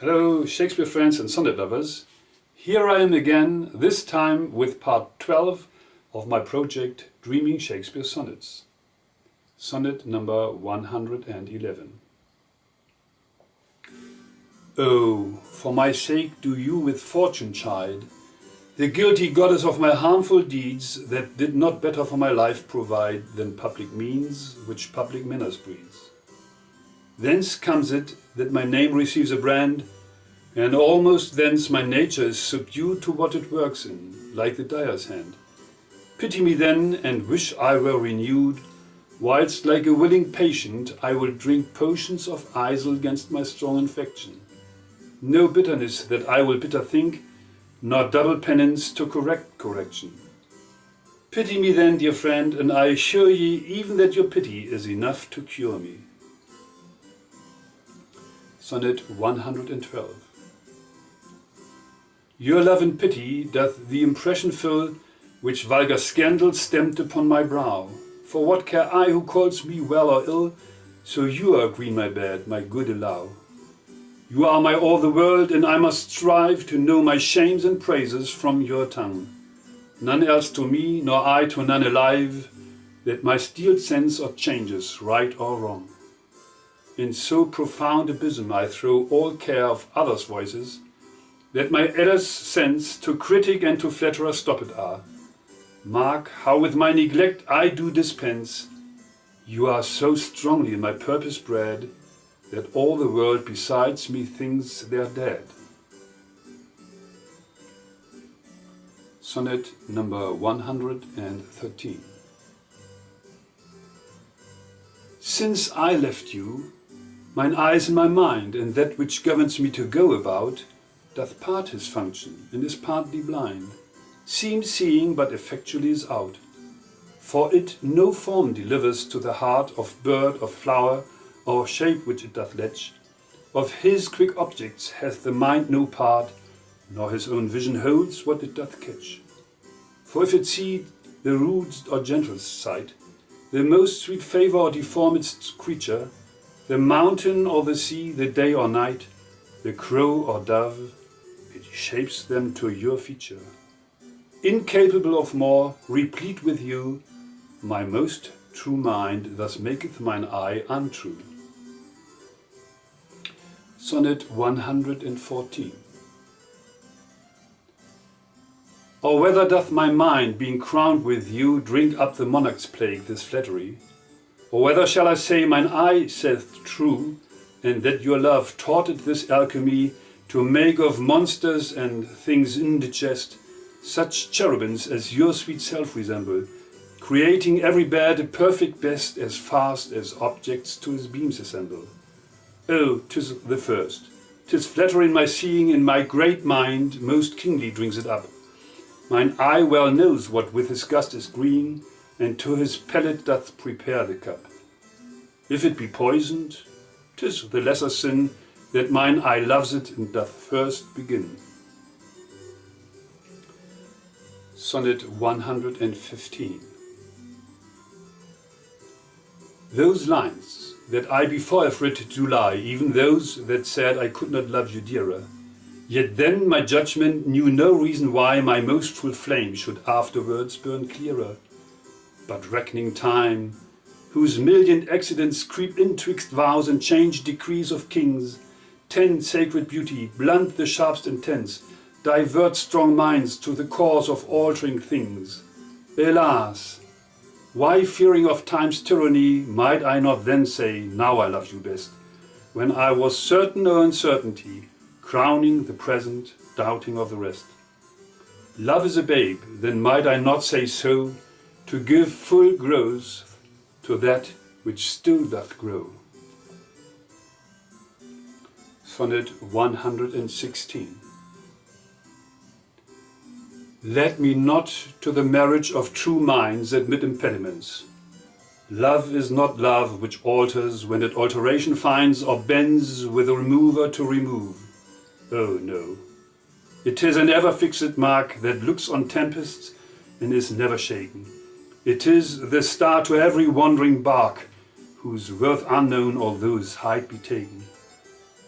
Hello Shakespeare friends and sonnet lovers. Here I am again, this time with part 12 of my project Dreaming Shakespeare Sonnets. Sonnet number 111. Oh, for my sake do you with fortune chide, the guilty goddess of my harmful deeds, that did not better for my life provide than public means, which public manners breeds. Thence comes it that my name receives a brand, and almost thence my nature is subdued to what it works in, like the dyer's hand. Pity me then, and wish I were renewed, whilst like a willing patient I will drink potions of eisel against my strong infection. No bitterness that I will bitter think, nor double penance to correct correction. Pity me then, dear friend, and I assure ye even that your pity is enough to cure me. Sonnet 112. Your love and pity doth the impression fill, which vulgar scandal stamped upon my brow. For what care I who calls me well or ill, so you are green my bed, my good allow. You are my all the world, and I must strive to know my shames and praises from your tongue. None else to me, nor I to none alive, that my steeled sense or changes, right or wrong. In so profound abysm I throw all care of others' voices, that my edder's sense to critic and to flatterer stopped are. Mark how with my neglect I do dispense. You are so strongly in my purpose bred, that all the world besides me thinks they're dead. Sonnet number 113. Since I left you, mine eyes and my mind, and that which governs me to go about, doth part his function, and is partly blind, seems seeing, but effectually is out. For it no form delivers to the heart of bird or flower, or shape which it doth letch. Of his quick objects hath the mind no part, nor his own vision holds what it doth catch. For if it see the rudest or gentlest sight, the most sweet favour or deformedst creature, the mountain or the sea, the day or night, the crow or dove, it shapes them to your feature. Incapable of more, replete with you, my most true mind thus maketh mine eye untrue. Sonnet 114. Or whether doth my mind, being crowned with you, drink up the monarch's plague, this flattery? Or whether shall I say mine eye saith true, and that your love taught it this alchemy, to make of monsters and things indigest such cherubims as your sweet self resemble, creating every bed a perfect best, as fast as objects to his beams assemble. Oh, 'tis the first, 'tis flattering my seeing, in my great mind most kingly drinks it up. Mine eye well knows what with his gust is green, and to his palate doth prepare the cup. If it be poisoned, 'tis the lesser sin, that mine eye loves it and doth first begin. Sonnet 115. Those lines that I before have writ do lie, even those that said I could not love you dearer, yet then my judgment knew no reason why my most full flame should afterwards burn clearer. But reckoning time, whose million accidents creep in twixt vows and change decrees of kings, tend sacred beauty, blunt the sharpest intents, divert strong minds to the cause of altering things. Alas! Why, fearing of time's tyranny, might I not then say, now I love you best, when I was certain o' uncertainty, crowning the present, doubting of the rest? Love is a babe, then might I not say so, to give full growth to that which still doth grow. Sonnet 116. Let me not to the marriage of true minds admit impediments. Love is not love which alters when it alteration finds, or bends with a remover to remove. Oh no, it is an ever fixed mark that looks on tempests and is never shaken. It is the star to every wandering bark, whose worth unknown although his height be taken.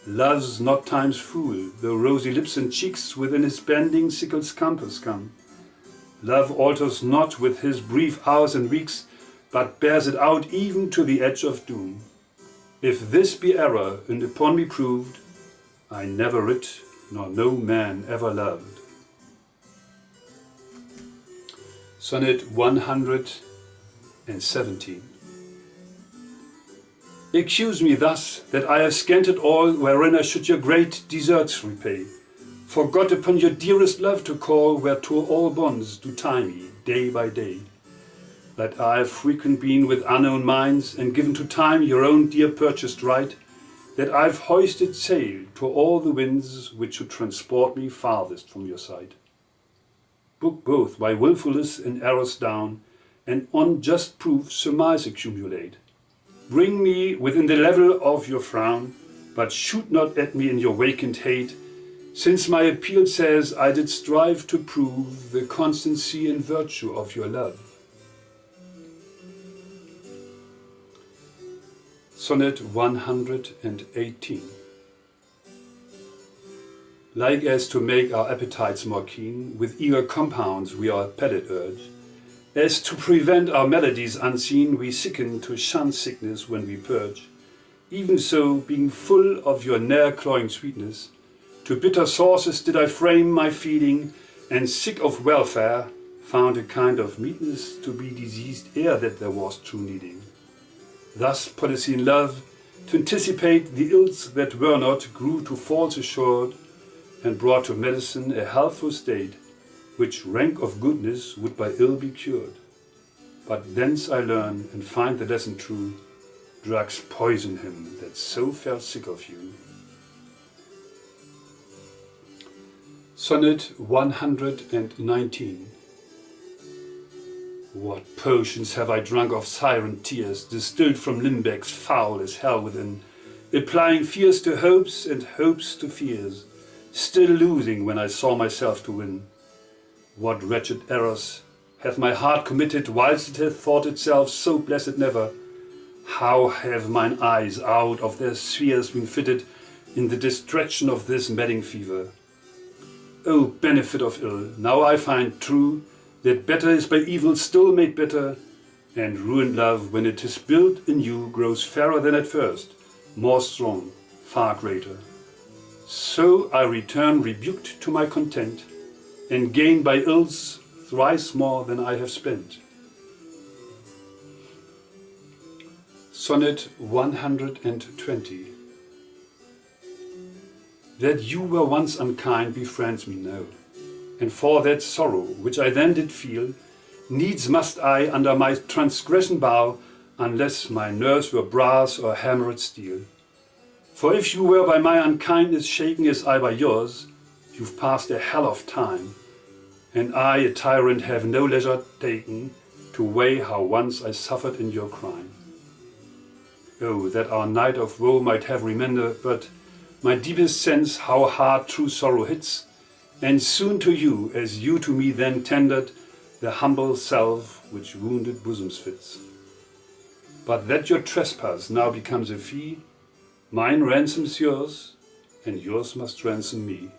Love's not time's fool, though rosy lips and cheeks within his bending sickle's compass come. Love alters not with his brief hours and weeks, but bears it out even to the edge of doom. If this be error, and upon me proved, I never writ, nor no man ever loved. Sonnet 117. Accuse me thus, that I have scanted all wherein I should your great deserts repay, forgot upon your dearest love to call, whereto all bonds do tie me, day by day. That I have frequent been with unknown minds, and given to time your own dear purchased right, that I've hoisted sail to all the winds which should transport me farthest from your sight. Book both my wilfulness and errors down, and on just proof surmise accumulate. Bring me within the level of your frown, but shoot not at me in your vacant hate, since my appeal says I did strive to prove the constancy and virtue of your love. Sonnet 118. Like as to make our appetites more keen, with eager compounds we our palate urge, as to prevent our melodies unseen, we sicken to shun sickness when we purge. Even so, being full of your ne'er-cloying sweetness, to bitter sources did I frame my feeding, and sick of welfare, found a kind of meetness to be diseased ere that there was true needing. Thus policy in love, to anticipate the ills that were not, grew to false assured, and brought to medicine a healthful state, which rank of goodness would by ill be cured. But thence I learn and find the lesson true, drugs poison him that so fell sick of you. Sonnet 119. What potions have I drunk of siren tears, distilled from limbecks foul as hell within, applying fears to hopes and hopes to fears, still losing when I saw myself to win. What wretched errors hath my heart committed, whilst it hath thought itself so blessed never? How have mine eyes out of their spheres been fitted in the distraction of this madding fever? O benefit of ill, now I find true, that better is by evil still made better, and ruined love, when it is built anew, grows fairer than at first, more strong, far greater. So I return rebuked to my content, and gain by ills thrice more than I have spent. Sonnet 120. That you were once unkind befriends me now, and for that sorrow which I then did feel, needs must I under my transgression bow, unless my nerves were brass or hammered steel. For if you were by my unkindness shaken as I by yours, you've passed a hell of time, and I, a tyrant, have no leisure taken to weigh how once I suffered in your crime. Oh, that our night of woe might have remembered, but my deepest sense how hard true sorrow hits, and soon to you, as you to me then tendered, the humble self which wounded bosoms fits. But that your trespass now becomes a fee, mine ransoms yours, and yours must ransom me.